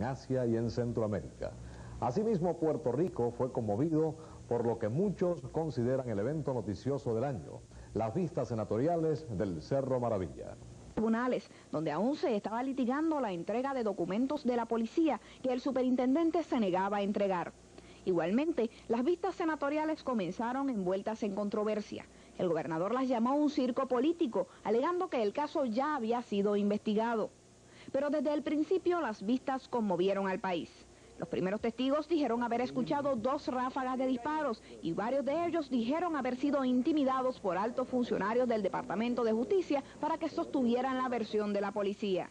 en Asia y en Centroamérica. Asimismo, Puerto Rico fue conmovido por lo que muchos consideran el evento noticioso del año, las vistas senatoriales del Cerro Maravilla. Tribunales, donde aún se estaba litigando la entrega de documentos de la policía que el superintendente se negaba a entregar. Igualmente, las vistas senatoriales comenzaron envueltas en controversia. El gobernador las llamó un circo político, alegando que el caso ya había sido investigado. Pero desde el principio las vistas conmovieron al país. Los primeros testigos dijeron haber escuchado 2 ráfagas de disparos y varios de ellos dijeron haber sido intimidados por altos funcionarios del Departamento de Justicia para que sostuvieran la versión de la policía.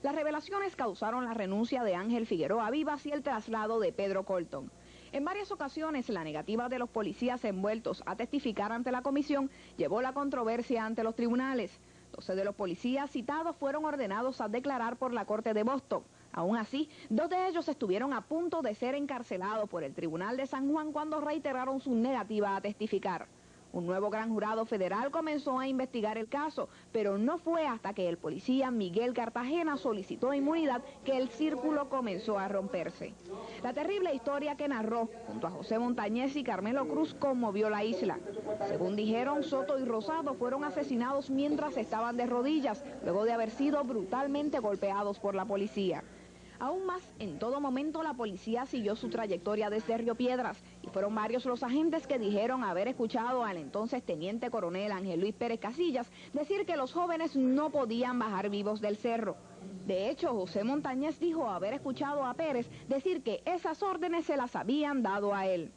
Las revelaciones causaron la renuncia de Ángel Figueroa Vivas y el traslado de Pedro Colton. En varias ocasiones, la negativa de los policías envueltos a testificar ante la comisión llevó la controversia ante los tribunales. 12 de los policías citados fueron ordenados a declarar por la Corte de Boston. Aún así, 2 de ellos estuvieron a punto de ser encarcelados por el Tribunal de San Juan cuando reiteraron su negativa a testificar. Un nuevo gran jurado federal comenzó a investigar el caso, pero no fue hasta que el policía Miguel Cartagena solicitó inmunidad que el círculo comenzó a romperse. La terrible historia que narró junto a José Montañez y Carmelo Cruz conmovió la isla. Según dijeron, Soto y Rosado fueron asesinados mientras estaban de rodillas, luego de haber sido brutalmente golpeados por la policía. Aún más, en todo momento la policía siguió su trayectoria desde Río Piedras y fueron varios los agentes que dijeron haber escuchado al entonces teniente coronel Ángel Luis Pérez Casillas decir que los jóvenes no podían bajar vivos del cerro. De hecho, José Montañez dijo haber escuchado a Pérez decir que esas órdenes se las habían dado a él.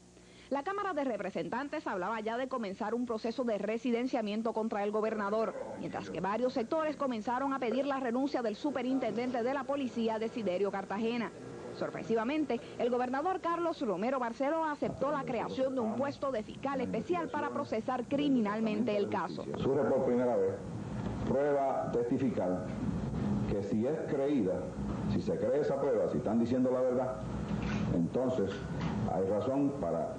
La Cámara de Representantes hablaba ya de comenzar un proceso de residenciamiento contra el gobernador, mientras que varios sectores comenzaron a pedir la renuncia del superintendente de la policía, Desiderio Cartagena. Sorpresivamente, el gobernador Carlos Romero Barceló aceptó la creación de un puesto de fiscal especial para procesar criminalmente el caso. Surge por primera vez prueba testifical que si es creída, si se cree esa prueba, si están diciendo la verdad, entonces hay razón para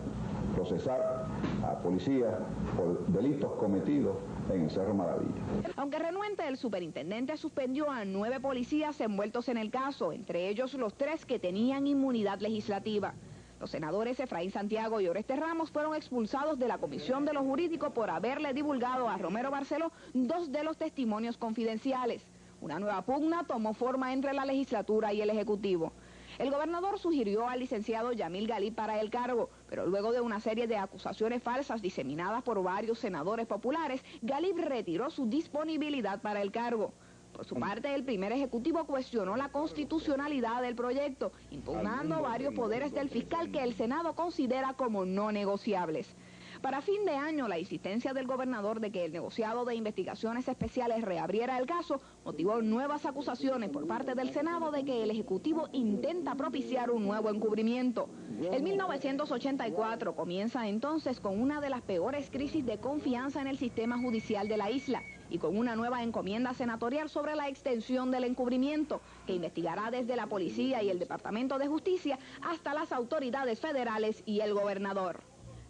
procesar a policías por delitos cometidos en el Cerro Maravilla. Aunque renuente, el superintendente suspendió a 9 policías envueltos en el caso, entre ellos los 3 que tenían inmunidad legislativa. Los senadores Efraín Santiago y Oreste Ramos fueron expulsados de la Comisión de lo Jurídico por haberle divulgado a Romero Barceló 2 de los testimonios confidenciales. Una nueva pugna tomó forma entre la legislatura y el Ejecutivo. El gobernador sugirió al licenciado Yamil Galib para el cargo, pero luego de una serie de acusaciones falsas diseminadas por varios senadores populares, Galib retiró su disponibilidad para el cargo. Por su parte, el primer ejecutivo cuestionó la constitucionalidad del proyecto, impugnando varios poderes del fiscal que el Senado considera como no negociables. Para fin de año, la insistencia del gobernador de que el negociado de investigaciones especiales reabriera el caso motivó nuevas acusaciones por parte del Senado de que el Ejecutivo intenta propiciar un nuevo encubrimiento. El 1984 comienza entonces con una de las peores crisis de confianza en el sistema judicial de la isla y con una nueva encomienda senatorial sobre la extensión del encubrimiento, que investigará desde la policía y el Departamento de Justicia hasta las autoridades federales y el gobernador.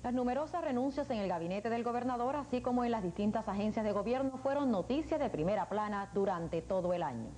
Las numerosas renuncias en el gabinete del gobernador, así como en las distintas agencias de gobierno, fueron noticias de primera plana durante todo el año.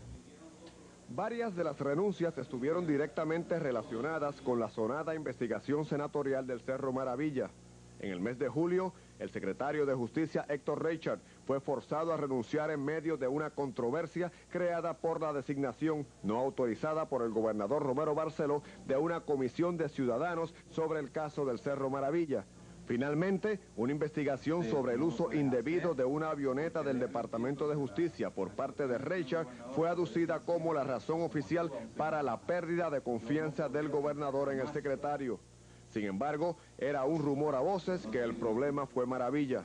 Varias de las renuncias estuvieron directamente relacionadas con la sonada investigación senatorial del Cerro Maravilla. En el mes de julio, el secretario de Justicia, Héctor Reichard, fue forzado a renunciar en medio de una controversia creada por la designación no autorizada por el gobernador Romero Barceló de una comisión de ciudadanos sobre el caso del Cerro Maravilla. Finalmente, una investigación sobre el uso indebido de una avioneta del Departamento de Justicia por parte de Reichard fue aducida como la razón oficial para la pérdida de confianza del gobernador en el secretario. Sin embargo, era un rumor a voces que el problema fue Maravilla.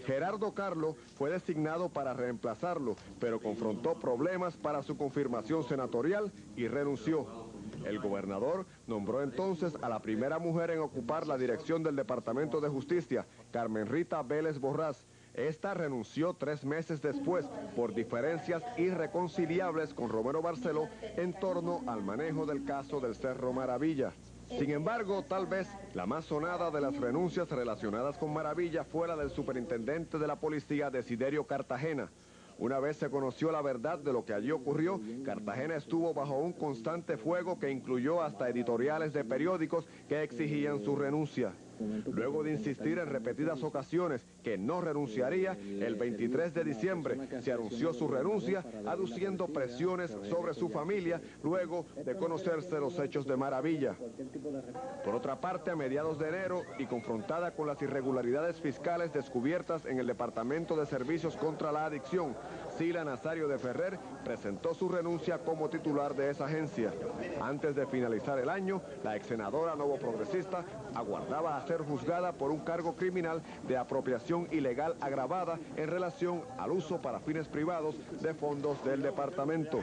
Gerardo Carlo fue designado para reemplazarlo, pero confrontó problemas para su confirmación senatorial y renunció. El gobernador nombró entonces a la primera mujer en ocupar la dirección del Departamento de Justicia, Carmen Rita Vélez Borrás. Esta renunció 3 meses después por diferencias irreconciliables con Romero Barceló en torno al manejo del caso del Cerro Maravilla. Sin embargo, tal vez la más sonada de las renuncias relacionadas con Maravilla fue la del superintendente de la policía, Desiderio Cartagena. Una vez se conoció la verdad de lo que allí ocurrió, Cartagena estuvo bajo un constante fuego que incluyó hasta editoriales de periódicos que exigían su renuncia. Luego de insistir en repetidas ocasiones que no renunciaría, el 23 de diciembre se anunció su renuncia, aduciendo presiones sobre su familia luego de conocerse los hechos de Maravilla. Por otra parte, a mediados de enero y confrontada con las irregularidades fiscales descubiertas en el Departamento de Servicios contra la Adicción, Sila Nazario de Ferrer presentó su renuncia como titular de esa agencia. Antes de finalizar el año, la ex senadora novoprogresista aguardaba a ser juzgada por un cargo criminal de apropiación ilegal agravada en relación al uso para fines privados de fondos del departamento.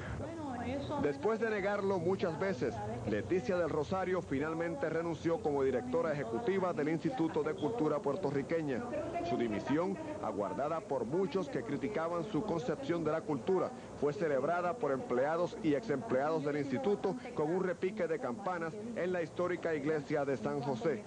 Después de negarlo muchas veces, Leticia del Rosario finalmente renunció como directora ejecutiva del Instituto de Cultura Puertorriqueña. Su dimisión, aguardada por muchos que criticaban su concepción de la cultura, fue celebrada por empleados y exempleados del instituto con un repique de campanas en la histórica iglesia de San José.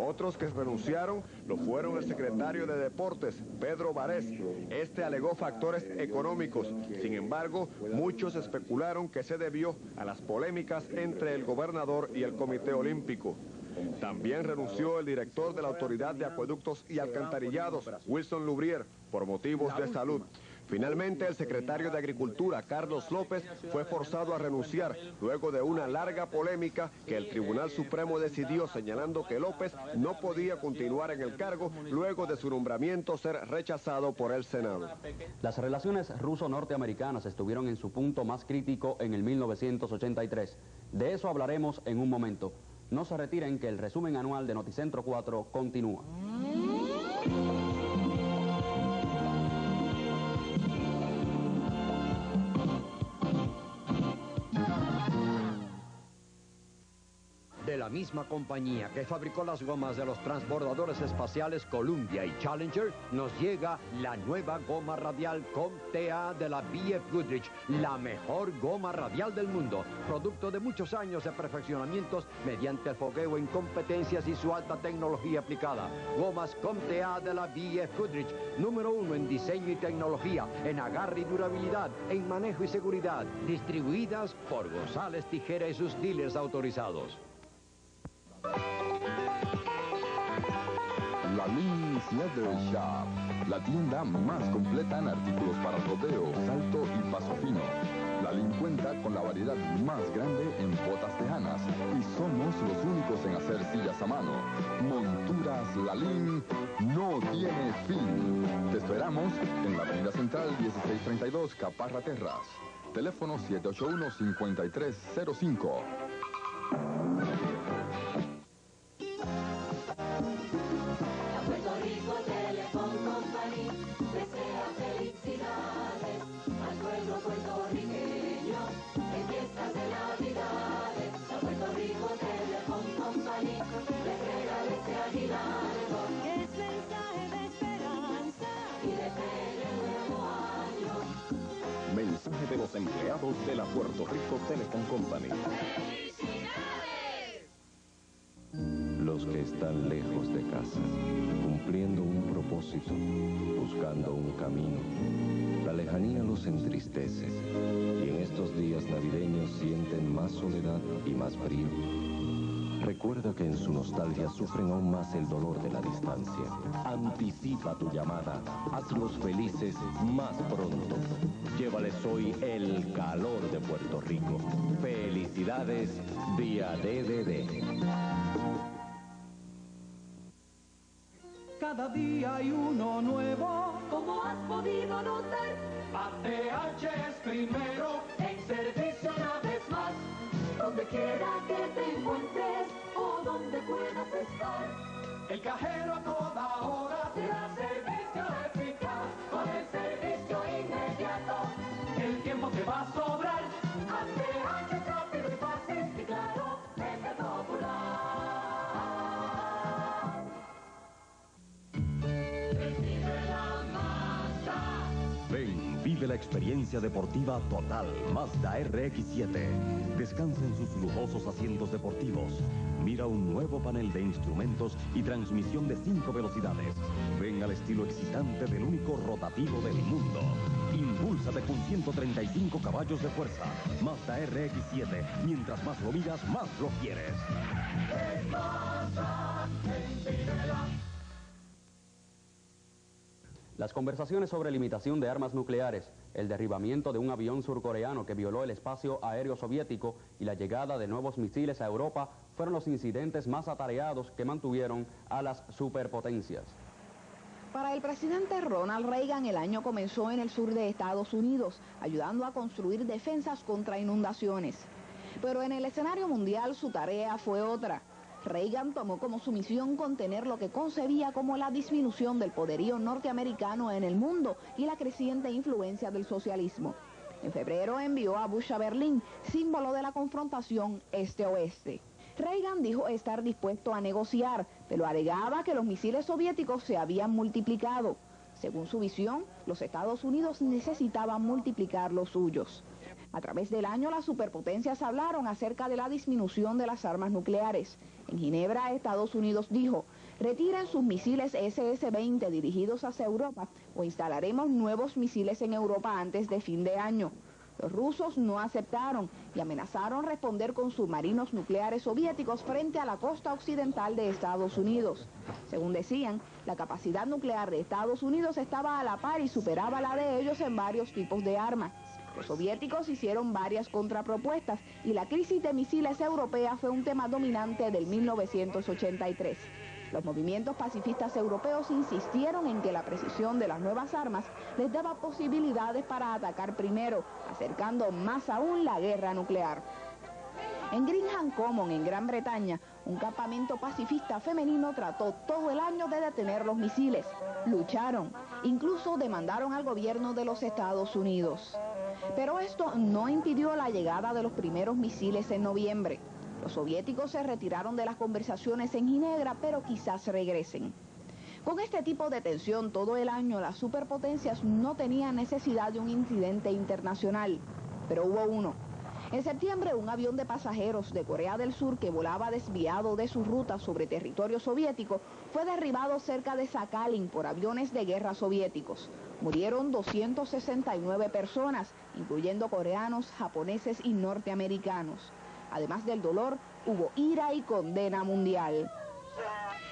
Otros que renunciaron lo fueron el secretario de Deportes, Pedro Varés. Este alegó factores económicos. Sin embargo, muchos especularon que se debió a las polémicas entre el gobernador y el Comité Olímpico. También renunció el director de la Autoridad de Acueductos y Alcantarillados, Wilson Lubrier, por motivos de salud. Finalmente, el secretario de Agricultura, Carlos López, fue forzado a renunciar luego de una larga polémica que el Tribunal Supremo decidió, señalando que López no podía continuar en el cargo luego de su nombramiento ser rechazado por el Senado. Las relaciones ruso-norteamericanas estuvieron en su punto más crítico en el 1983. De eso hablaremos en un momento. No se retiren, que el resumen anual de Noticentro 4 continúa. De la misma compañía que fabricó las gomas de los transbordadores espaciales Columbia y Challenger, nos llega la nueva goma radial COM-TA de la B.F. Goodrich, la mejor goma radial del mundo, producto de muchos años de perfeccionamientos mediante el fogueo en competencias y su alta tecnología aplicada. Gomas COM-TA de la B.F. Goodrich, número 1 en diseño y tecnología, en agarre y durabilidad, en manejo y seguridad, distribuidas por González Tijera y sus dealers autorizados. La Lynn's Leather Shop, la tienda más completa en artículos para rodeo, salto y paso fino. La Lynn cuenta con la variedad más grande en botas tejanas y somos los únicos en hacer sillas a mano. Monturas La Lynn no tiene fin. Te esperamos en la Avenida Central 1632, Caparra Terras. Teléfono 781-5305. Mensaje de los empleados de la Puerto Rico Telecom Company. Los que están lejos de casa, cumpliendo un propósito, buscando un camino. La lejanía los entristece y en estos días navideños sienten más soledad y más frío. Recuerda que en su nostalgia sufren aún más el dolor de la distancia. Anticipa tu llamada. Hazlos felices más pronto. Llévales hoy el calor de Puerto Rico. Felicidades, Día DDD. Cada día hay uno nuevo. ¿Cómo has podido notar? ATH es primero en servicio una vez más. Donde quiera que te encuentres o donde puedas estar, el cajero a toda hora te da servicio eficaz. Con el servicio inmediato, el tiempo te va a sobrar. ATH es rápido y fácil y claro, es de Popular. Recibe la masa. Ven, vive Siente la experiencia deportiva total. Mazda RX-7. Descansa en sus lujosos asientos deportivos. Mira un nuevo panel de instrumentos y transmisión de 5 velocidades. Ven al estilo excitante del único rotativo del mundo. Impúlsate con 135 caballos de fuerza. Mazda RX-7. Mientras más lo miras, más lo quieres. Las conversaciones sobre limitación de armas nucleares, el derribamiento de un avión surcoreano que violó el espacio aéreo soviético y la llegada de nuevos misiles a Europa fueron los incidentes más atareados que mantuvieron a las superpotencias. Para el presidente Ronald Reagan, el año comenzó en el sur de Estados Unidos, ayudando a construir defensas contra inundaciones. Pero en el escenario mundial su tarea fue otra. Reagan tomó como su misión contener lo que concebía como la disminución del poderío norteamericano en el mundo y la creciente influencia del socialismo. En febrero envió a Bush a Berlín, símbolo de la confrontación este-oeste. Reagan dijo estar dispuesto a negociar, pero alegaba que los misiles soviéticos se habían multiplicado. Según su visión, los Estados Unidos necesitaban multiplicar los suyos. A través del año, las superpotencias hablaron acerca de la disminución de las armas nucleares. En Ginebra, Estados Unidos dijo, retiren sus misiles SS-20 dirigidos hacia Europa o instalaremos nuevos misiles en Europa antes de fin de año. Los rusos no aceptaron y amenazaron responder con submarinos nucleares soviéticos frente a la costa occidental de Estados Unidos. Según decían, la capacidad nuclear de Estados Unidos estaba a la par y superaba la de ellos en varios tipos de armas. Los soviéticos hicieron varias contrapropuestas y la crisis de misiles europea fue un tema dominante del 1983. Los movimientos pacifistas europeos insistieron en que la precisión de las nuevas armas les daba posibilidades para atacar primero, acercando más aún la guerra nuclear. En Greenham Common, en Gran Bretaña, un campamento pacifista femenino trató todo el año de detener los misiles. Lucharon, incluso demandaron al gobierno de los Estados Unidos. Pero esto no impidió la llegada de los primeros misiles en noviembre. Los soviéticos se retiraron de las conversaciones en Ginebra, pero quizás regresen. Con este tipo de tensión todo el año, las superpotencias no tenían necesidad de un incidente internacional, pero hubo uno. En septiembre, un avión de pasajeros de Corea del Sur que volaba desviado de su ruta sobre territorio soviético fue derribado cerca de Sakhalin por aviones de guerra soviéticos. Murieron 269 personas, incluyendo coreanos, japoneses y norteamericanos. Además del dolor, hubo ira y condena mundial.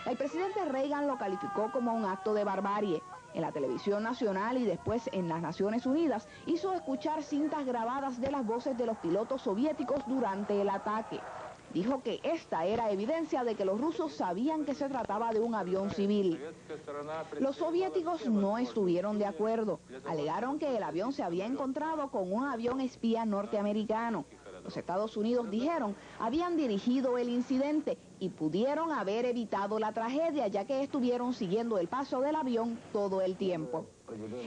El presidente Reagan lo calificó como un acto de barbarie. En la televisión nacional y después en las Naciones Unidas hizo escuchar cintas grabadas de las voces de los pilotos soviéticos durante el ataque. Dijo que esta era evidencia de que los rusos sabían que se trataba de un avión civil. Los soviéticos no estuvieron de acuerdo. Alegaron que el avión se había encontrado con un avión espía norteamericano. Los Estados Unidos dijeron habían dirigido el incidente y pudieron haber evitado la tragedia, ya que estuvieron siguiendo el paso del avión todo el tiempo.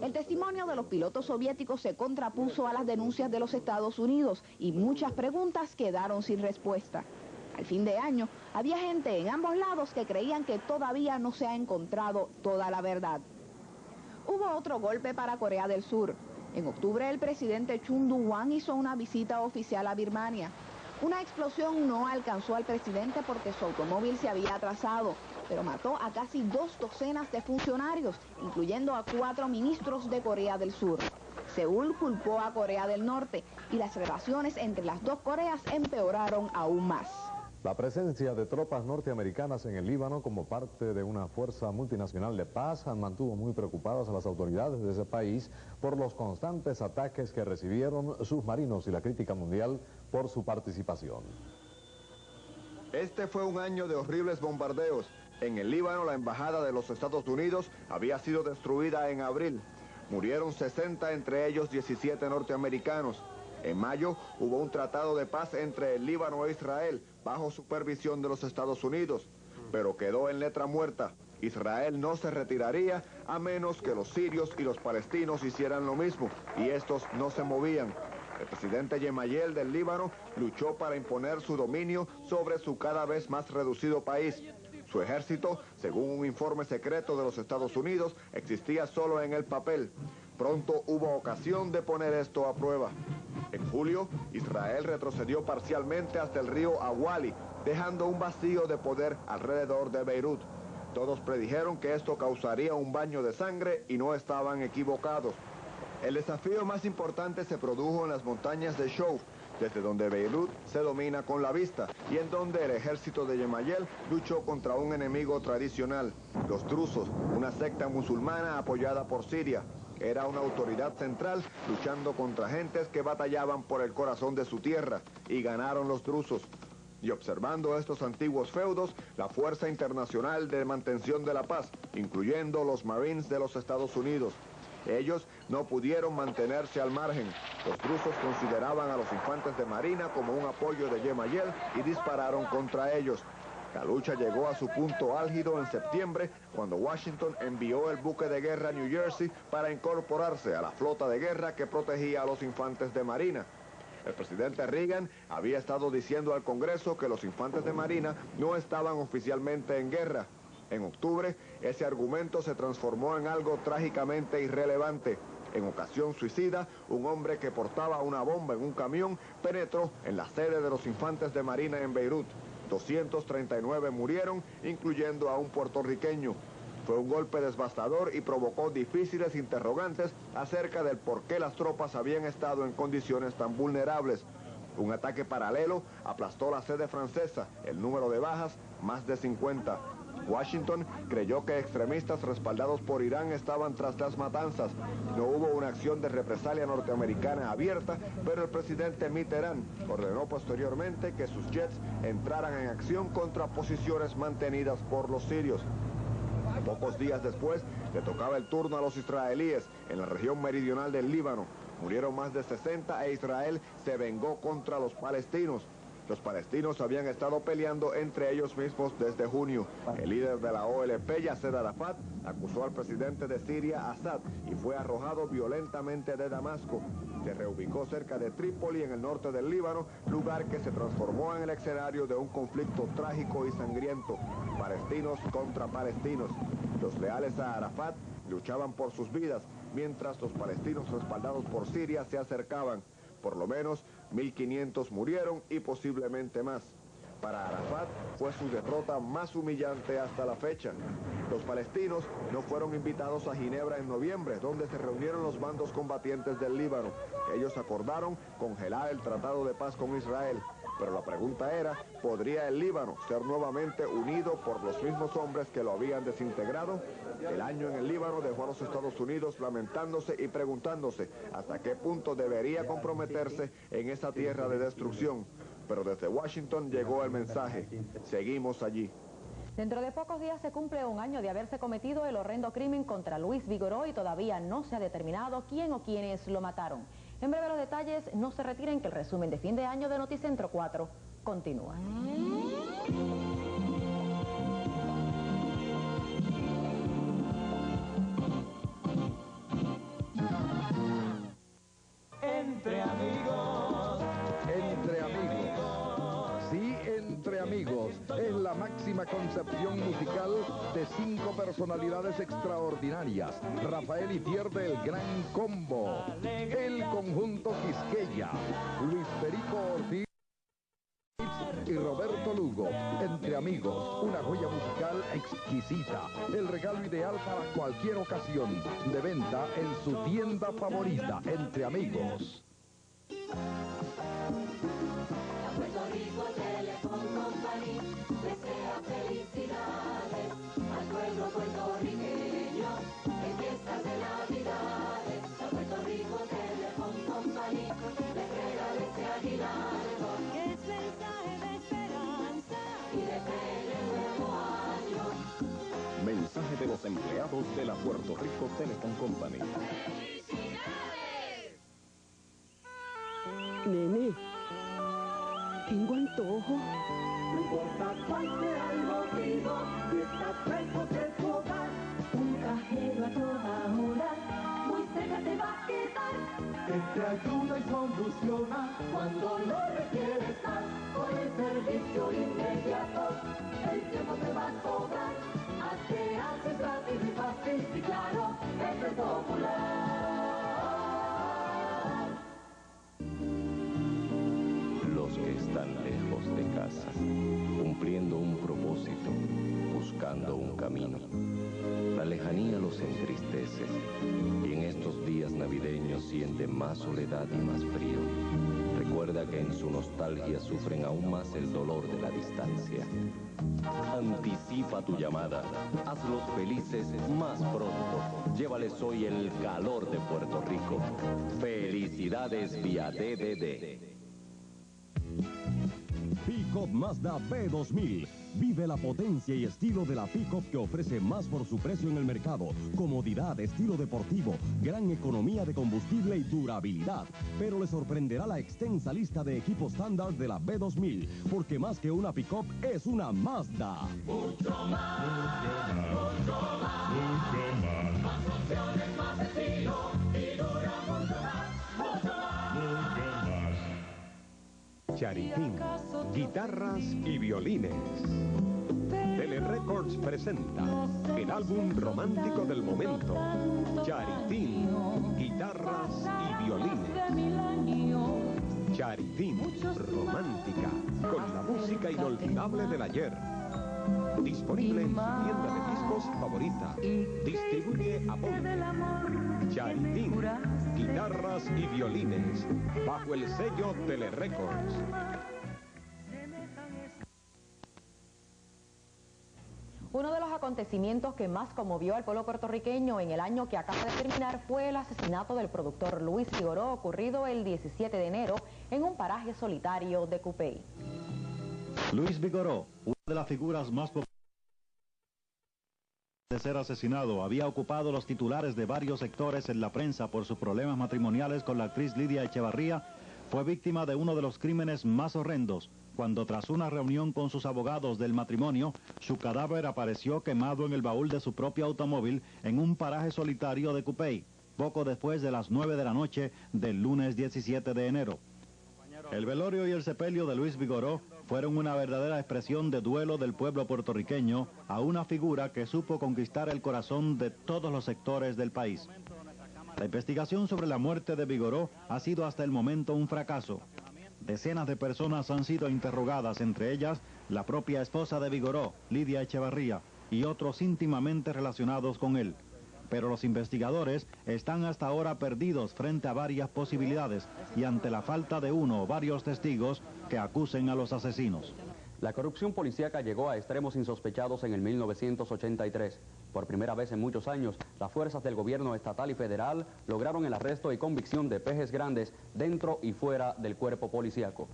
El testimonio de los pilotos soviéticos se contrapuso a las denuncias de los Estados Unidos y muchas preguntas quedaron sin respuesta. Al fin de año, había gente en ambos lados que creían que todavía no se ha encontrado toda la verdad. Hubo otro golpe para Corea del Sur. En octubre, el presidente Chun Doo-hwan hizo una visita oficial a Birmania. Una explosión no alcanzó al presidente porque su automóvil se había atrasado, pero mató a casi 2 docenas de funcionarios, incluyendo a 4 ministros de Corea del Sur. Seúl culpó a Corea del Norte y las relaciones entre las dos Coreas empeoraron aún más. La presencia de tropas norteamericanas en el Líbano como parte de una fuerza multinacional de paz mantuvo muy preocupadas a las autoridades de ese país por los constantes ataques que recibieron submarinos y la crítica mundial por su participación. Este fue un año de horribles bombardeos. En el Líbano, la embajada de los Estados Unidos había sido destruida en abril. Murieron 60, entre ellos 17 norteamericanos. En mayo hubo un tratado de paz entre el Líbano e Israel bajo supervisión de los Estados Unidos, pero quedó en letra muerta. Israel no se retiraría a menos que los sirios y los palestinos hicieran lo mismo, y estos no se movían. El presidente Gemayel del Líbano luchó para imponer su dominio sobre su cada vez más reducido país. Su ejército, según un informe secreto de los Estados Unidos, existía solo en el papel. Pronto hubo ocasión de poner esto a prueba. En julio, Israel retrocedió parcialmente hasta el río Awali, dejando un vacío de poder alrededor de Beirut. Todos predijeron que esto causaría un baño de sangre y no estaban equivocados. El desafío más importante se produjo en las montañas de Chouf, desde donde Beirut se domina con la vista y en donde el ejército de Gemayel luchó contra un enemigo tradicional, los drusos, una secta musulmana apoyada por Siria. Era una autoridad central luchando contra gentes que batallaban por el corazón de su tierra, y ganaron los drusos. Y observando estos antiguos feudos, la Fuerza Internacional de Mantención de la Paz, incluyendo los Marines de los Estados Unidos. Ellos no pudieron mantenerse al margen. Los drusos consideraban a los infantes de marina como un apoyo de Gemayel y dispararon contra ellos. La lucha llegó a su punto álgido en septiembre, cuando Washington envió el buque de guerra New Jersey para incorporarse a la flota de guerra que protegía a los infantes de marina. El presidente Reagan había estado diciendo al Congreso que los infantes de marina no estaban oficialmente en guerra. En octubre, ese argumento se transformó en algo trágicamente irrelevante. En ocasión suicida, un hombre que portaba una bomba en un camión penetró en la sede de los infantes de marina en Beirut. 239 murieron, incluyendo a un puertorriqueño. Fue un golpe devastador y provocó difíciles interrogantes acerca del por qué las tropas habían estado en condiciones tan vulnerables. Un ataque paralelo aplastó la sede francesa, el número de bajas, más de 50. Washington creyó que extremistas respaldados por Irán estaban tras las matanzas. No hubo una acción de represalia norteamericana abierta, pero el presidente Mitterrand ordenó posteriormente que sus jets entraran en acción contra posiciones mantenidas por los sirios. Pocos días después, le tocaba el turno a los israelíes en la región meridional del Líbano. Murieron más de 60 e Israel se vengó contra los palestinos. Los palestinos habían estado peleando entre ellos mismos desde junio. El líder de la OLP, Yasser Arafat, acusó al presidente de Siria, Assad, y fue arrojado violentamente de Damasco. Se reubicó cerca de Trípoli, en el norte del Líbano, lugar que se transformó en el escenario de un conflicto trágico y sangriento. Palestinos contra palestinos. Los leales a Arafat luchaban por sus vidas, mientras los palestinos respaldados por Siria se acercaban. Por lo menos 1.500 murieron y posiblemente más. Para Arafat fue su derrota más humillante hasta la fecha. Los palestinos no fueron invitados a Ginebra en noviembre, donde se reunieron los bandos combatientes del Líbano. Ellos acordaron congelar el tratado de paz con Israel. Pero la pregunta era, ¿podría el Líbano ser nuevamente unido por los mismos hombres que lo habían desintegrado? El año en el Líbano dejó a los Estados Unidos lamentándose y preguntándose hasta qué punto debería comprometerse en esa tierra de destrucción. Pero desde Washington llegó el mensaje: seguimos allí. Dentro de pocos días se cumple un año de haberse cometido el horrendo crimen contra Luis Vigoró y todavía no se ha determinado quién o quiénes lo mataron. En breve los detalles, no se retiren, que el resumen de fin de año de Noticentro 4 continúa. Entre amigos. Entre amigos. Sí, Entre Amigos es la máxima concepción musical de 5 personalidades extraordinarias. Rafael Itier del Gran Combo, el Conjunto Quisqueya, Luis Perico Ortiz y Roberto Lugo. Entre Amigos, una joya musical exquisita, el regalo ideal para cualquier ocasión. De venta en su tienda favorita. Entre Amigos. Puerto Rico Telecom Company desea felicidades al pueblo puertorriqueño en fiestas de Navidades. La Puerto Rico Telecom Company les regala ese aguinaldo que es mensaje de esperanza y de feliz nuevo año. Mensaje de los empleados de la Puerto Rico Telecom Company. Nene, tengo antojo. No importa cuál sea el motivo, si estás lejos de tu hogar, un cajero a toda hora, muy cerca te va a quedar. Que te ayuda y soluciona Cuando lo requieres más, con el servicio inmediato, el tiempo te va a sobrar. Haces rápido y fácil, y claro, es el Popular. camino. La lejanía los entristece y en estos días navideños sienten más soledad y más frío. Recuerda que en su nostalgia sufren aún más el dolor de la distancia. Anticipa tu llamada, hazlos felices más pronto. Llévales hoy el calor de Puerto Rico. Felicidades vía DDD. Pick-up Mazda B2000. Vive la potencia y estilo de la pick-up que ofrece más por su precio en el mercado. Comodidad, estilo deportivo, gran economía de combustible y durabilidad. Pero le sorprenderá la extensa lista de equipos estándar de la B2000, porque más que una pick-up es una Mazda. Mucho más, mucho más, mucho más. Más opciones, más estilo y dura mucho más, mucho más. Mucho más. Charitín, guitarras y violines. Telerecords presenta el álbum romántico del momento. Charitín, guitarras y violines. Charitín, romántica, con la música inolvidable del ayer. Disponible en su tienda de discos favorita. Distribuye a Ponte. Charitín, guitarras y violines, bajo el sello Telerecords. Uno de los acontecimientos que más conmovió al pueblo puertorriqueño en el año que acaba de terminar fue el asesinato del productor Luis Vigoró, ocurrido el 17 de enero en un paraje solitario de Cupey. Luis Vigoró, una de las figuras más populares de ser asesinado, había ocupado los titulares de varios sectores en la prensa por sus problemas matrimoniales con la actriz Lidia Echevarría. Fue víctima de uno de los crímenes más horrendos, cuando tras una reunión con sus abogados del matrimonio, su cadáver apareció quemado en el baúl de su propio automóvil en un paraje solitario de Cupey, poco después de las 9 de la noche del lunes 17 de enero. El velorio y el sepelio de Luis Vigoró fueron una verdadera expresión de duelo del pueblo puertorriqueño a una figura que supo conquistar el corazón de todos los sectores del país. La investigación sobre la muerte de Vigoró ha sido hasta el momento un fracaso. Decenas de personas han sido interrogadas, entre ellas la propia esposa de Vigoró, Lidia Echevarría, y otros íntimamente relacionados con él. Pero los investigadores están hasta ahora perdidos frente a varias posibilidades y ante la falta de uno o varios testigos que acusen a los asesinos. La corrupción policíaca llegó a extremos insospechados en el 1983. Por primera vez en muchos años, las fuerzas del gobierno estatal y federal lograron el arresto y convicción de pejes grandes dentro y fuera del cuerpo policíaco.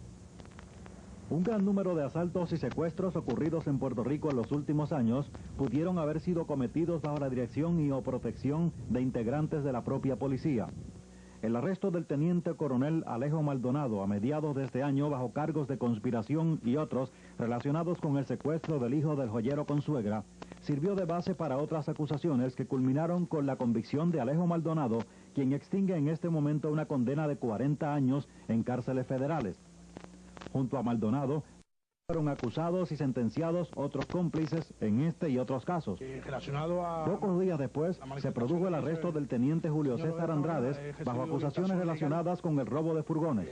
Un gran número de asaltos y secuestros ocurridos en Puerto Rico en los últimos años pudieron haber sido cometidos bajo la dirección y o protección de integrantes de la propia policía. El arresto del teniente coronel Alejo Maldonado a mediados de este año bajo cargos de conspiración y otros relacionados con el secuestro del hijo del joyero Consuegra sirvió de base para otras acusaciones que culminaron con la convicción de Alejo Maldonado, quien extingue en este momento una condena de 40 años en cárceles federales. Junto a Maldonado, fueron acusados y sentenciados otros cómplices en este y otros casos. Pocos días después, se produjo el arresto del teniente Julio César Andrades bajo acusaciones relacionadas con el robo de furgones.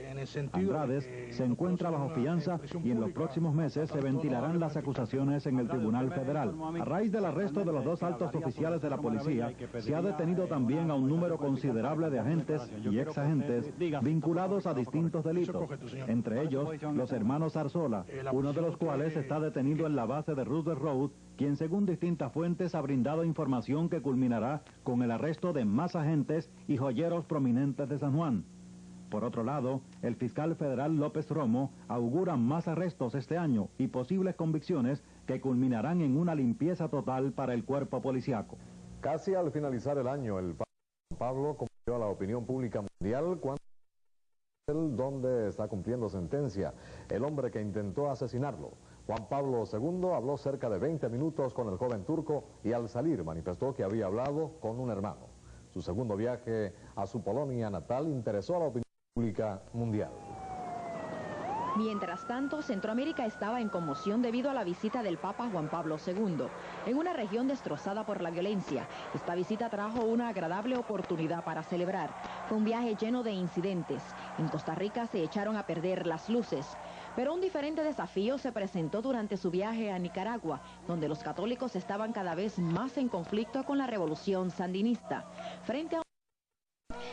Andrades se encuentra bajo fianza y en los próximos meses se ventilarán las acusaciones en el Tribunal Federal. A raíz del arresto de los dos altos oficiales de la policía, se ha detenido también a un número considerable de agentes y exagentes vinculados a distintos delitos, entre ellos los hermanos Arzola, uno de los cuales está detenido en la base de Roosevelt Road, quien según distintas fuentes ha brindado información que culminará con el arresto de más agentes y joyeros prominentes de San Juan. Por otro lado, el fiscal federal López Romo augura más arrestos este año y posibles convicciones que culminarán en una limpieza total para el cuerpo policiaco. Casi al finalizar el año, el Pablo conmovió a la opinión pública mundial cuando donde está cumpliendo sentencia el hombre que intentó asesinarlo. Juan Pablo II habló cerca de 20 minutos con el joven turco y al salir manifestó que había hablado con un hermano. Su segundo viaje a su Polonia natal interesó a la opinión pública mundial. Mientras tanto, Centroamérica estaba en conmoción debido a la visita del Papa Juan Pablo II, en una región destrozada por la violencia. Esta visita trajo una agradable oportunidad para celebrar. Fue un viaje lleno de incidentes. En Costa Rica se echaron a perder las luces. Pero un diferente desafío se presentó durante su viaje a Nicaragua, donde los católicos estaban cada vez más en conflicto con la revolución sandinista. Frente a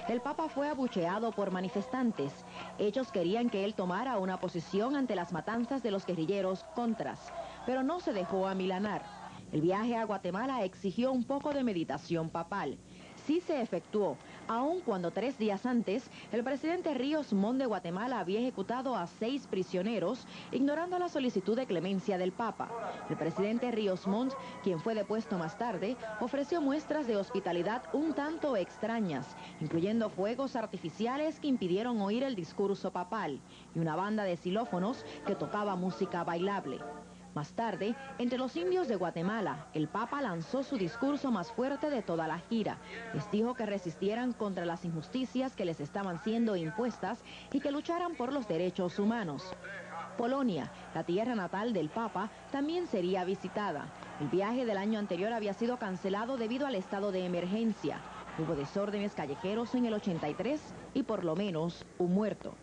el Papa fue abucheado por manifestantes. Ellos querían que él tomara una posición ante las matanzas de los guerrilleros contras, pero no se dejó amilanar. El viaje a Guatemala exigió un poco de meditación papal. Sí se efectuó, aun cuando 3 días antes, el presidente Ríos Montt de Guatemala había ejecutado a 6 prisioneros, ignorando la solicitud de clemencia del Papa. El presidente Ríos Montt, quien fue depuesto más tarde, ofreció muestras de hospitalidad un tanto extrañas, incluyendo fuegos artificiales que impidieron oír el discurso papal, y una banda de xilófonos que tocaba música bailable. Más tarde, entre los indios de Guatemala, el Papa lanzó su discurso más fuerte de toda la gira. Les dijo que resistieran contra las injusticias que les estaban siendo impuestas y que lucharan por los derechos humanos. Polonia, la tierra natal del Papa, también sería visitada. El viaje del año anterior había sido cancelado debido al estado de emergencia. Hubo desórdenes callejeros en el 83 y por lo menos un muerto.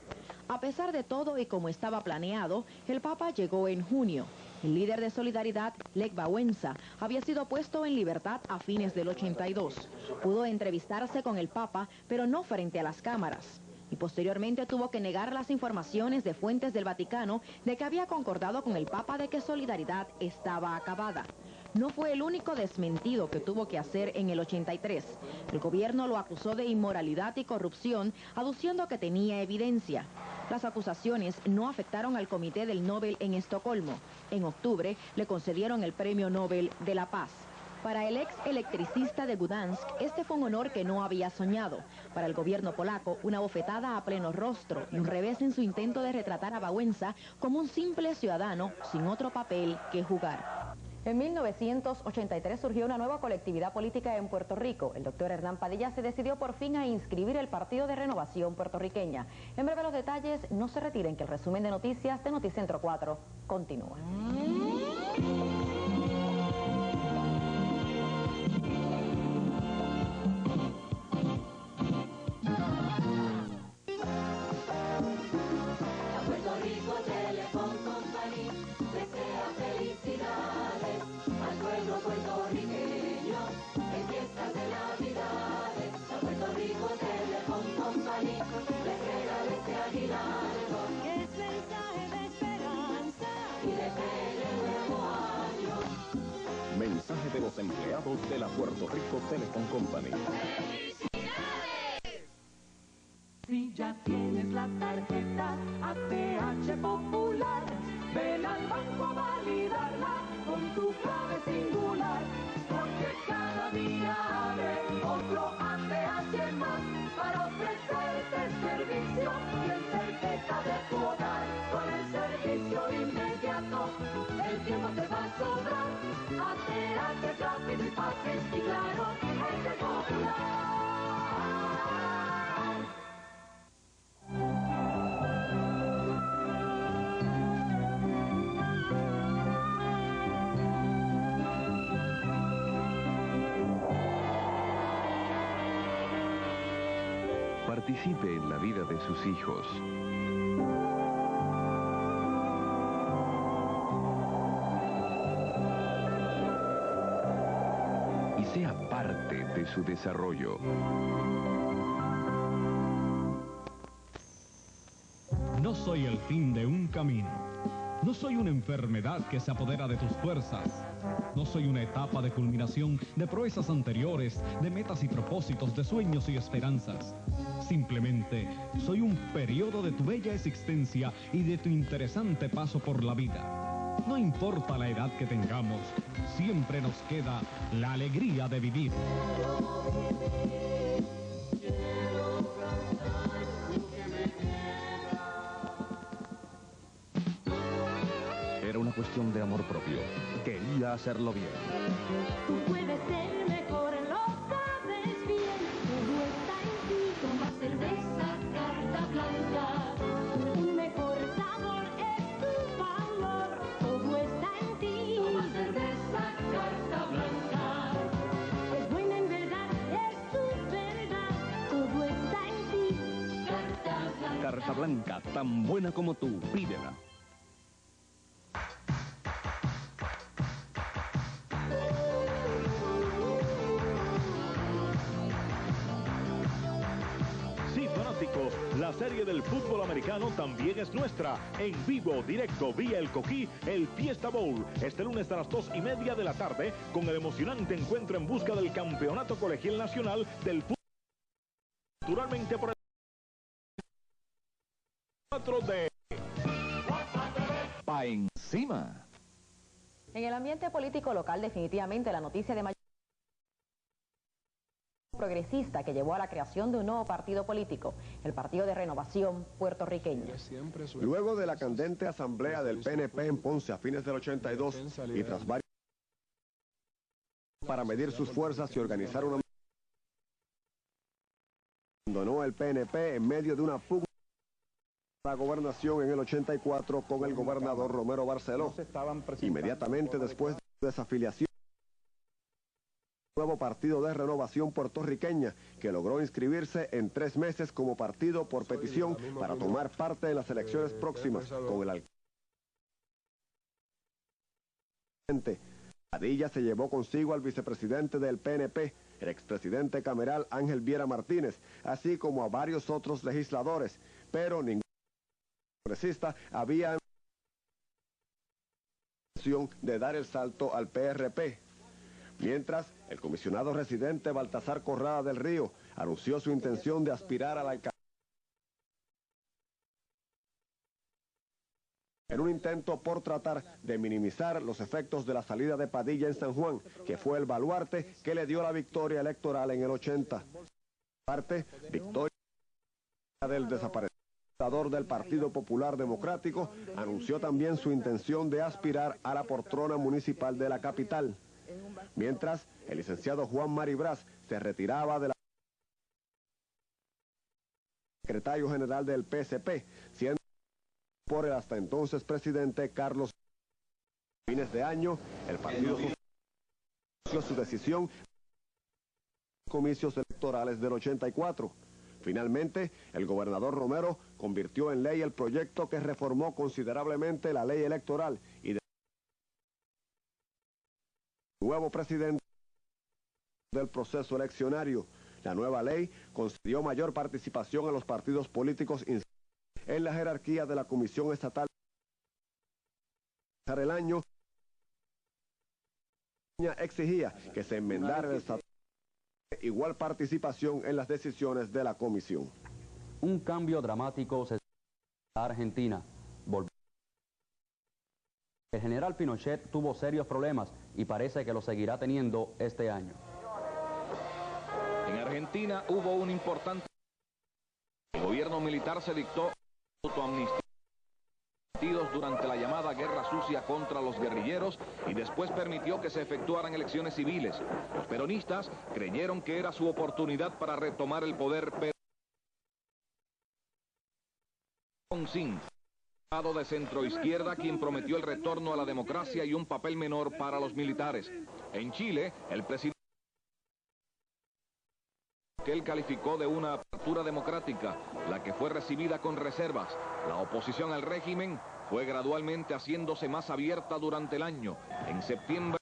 A pesar de todo y como estaba planeado, el Papa llegó en junio. El líder de Solidaridad, Lech Wałęsa, había sido puesto en libertad a fines del 82. Pudo entrevistarse con el Papa, pero no frente a las cámaras. Y posteriormente tuvo que negar las informaciones de fuentes del Vaticano de que había concordado con el Papa de que Solidaridad estaba acabada. No fue el único desmentido que tuvo que hacer en el 83. El gobierno lo acusó de inmoralidad y corrupción, aduciendo que tenía evidencia. Las acusaciones no afectaron al Comité del Nobel en Estocolmo. En octubre le concedieron el Premio Nobel de la Paz. Para el ex electricista de Gdansk, este fue un honor que no había soñado. Para el gobierno polaco, una bofetada a pleno rostro y un revés en su intento de retratar a Wałęsa como un simple ciudadano sin otro papel que jugar. En 1983 surgió una nueva colectividad política en Puerto Rico. El doctor Hernán Padilla se decidió por fin a inscribir el Partido de Renovación Puertorriqueña. En breve los detalles, no se retiren que el resumen de noticias de Noticentro 4 continúa. Mensaje de los empleados de la Puerto Rico Telecom Company. Si ya tienes la tarjeta ATH Popular, ven al banco a validarla con tu clave singular, porque cada día abre otro ATH más para ofrecerte servicio y el certeza de tu hogar. Con el servicio inmediato, el tiempo te va a sobrar. ATH es rápido y fácil y claro, es de Popular. Participe en la vida de sus hijos. Y sea parte de su desarrollo. No soy el fin de un camino. No soy una enfermedad que se apodera de tus fuerzas. No soy una etapa de culminación de proezas anteriores, de metas y propósitos, de sueños y esperanzas. Simplemente soy un periodo de tu bella existencia y de tu interesante paso por la vida. No importa la edad que tengamos, siempre nos queda la alegría de vivir. Era una cuestión de amor propio. Quería hacerlo bien. Tú puedes ser mejor, lo sabes bien. Todo está en ti, toma cerveza Carta Blanca. Un mejor sabor es tu valor. Todo está en ti. Toma cerveza Carta Blanca. Es buena en verdad, es tu verdad. Todo está en ti. Carta Blanca. Carta Blanca, tan buena como tú. Pídela. Unidos, la serie del fútbol americano también es nuestra. En vivo, directo, vía el Coquí, el Fiesta Bowl. Este lunes a las 2:30 de la tarde, con el emocionante encuentro en busca del campeonato colegial nacional del fútbol. Naturalmente por el 4 de... Pa' encima. En el ambiente político local, definitivamente la noticia de mayor progresista que llevó a la creación de un nuevo partido político, el Partido de Renovación Puertorriqueña. Luego de la candente asamblea del PNP en Ponce a fines del 82 y tras varios para medir sus fuerzas y organizar una abandonó el PNP en medio de una pugna la gobernación en el 84 con el gobernador Romero Barceló. Inmediatamente después de su desafiliación, el nuevo Partido de Renovación Puertorriqueña, que logró inscribirse en 3 meses como partido por petición para tomar parte en las elecciones próximas con el alcalde. Padilla se llevó consigo al vicepresidente del PNP, el expresidente cameral Ángel Viera Martínez, así como a varios otros legisladores, pero ningún congresista había intención de dar el salto al PRP. Mientras, el comisionado residente Baltasar Corrada del Río anunció su intención de aspirar a la alcaldía en un intento por tratar de minimizar los efectos de la salida de Padilla en San Juan, que fue el baluarte que le dio la victoria electoral en el 80. Parte, victoria del desaparecido del Partido Popular Democrático, anunció también su intención de aspirar a la poltrona municipal de la capital. Mientras, el licenciado Juan Maribraz se retiraba de la secretario general del PSP, siendo por el hasta entonces presidente Carlos. A fines de año, el partido anunció su decisión en los comicios electorales del 84. Finalmente, el gobernador Romero convirtió en ley el proyecto que reformó considerablemente la ley electoral y de nuevo presidente del proceso eleccionario. La nueva ley concedió mayor participación a los partidos políticos en la jerarquía de la Comisión Estatal. El año exigía que se enmendara el estatuto de igual participación en las decisiones de la comisión. Un cambio dramático se en Argentina. El general Pinochet tuvo serios problemas y parece que lo seguirá teniendo este año. En Argentina hubo un importante... El gobierno militar se dictó autoamnistía durante la llamada guerra sucia contra los guerrilleros y después permitió que se efectuaran elecciones civiles. Los peronistas creyeron que era su oportunidad para retomar el poder, pero Alfonsín, de centro izquierda, quien prometió el retorno a la democracia y un papel menor para los militares. En Chile, el presidente que él calificó de una apertura democrática, la que fue recibida con reservas. La oposición al régimen fue gradualmente haciéndose más abierta durante el año. En septiembre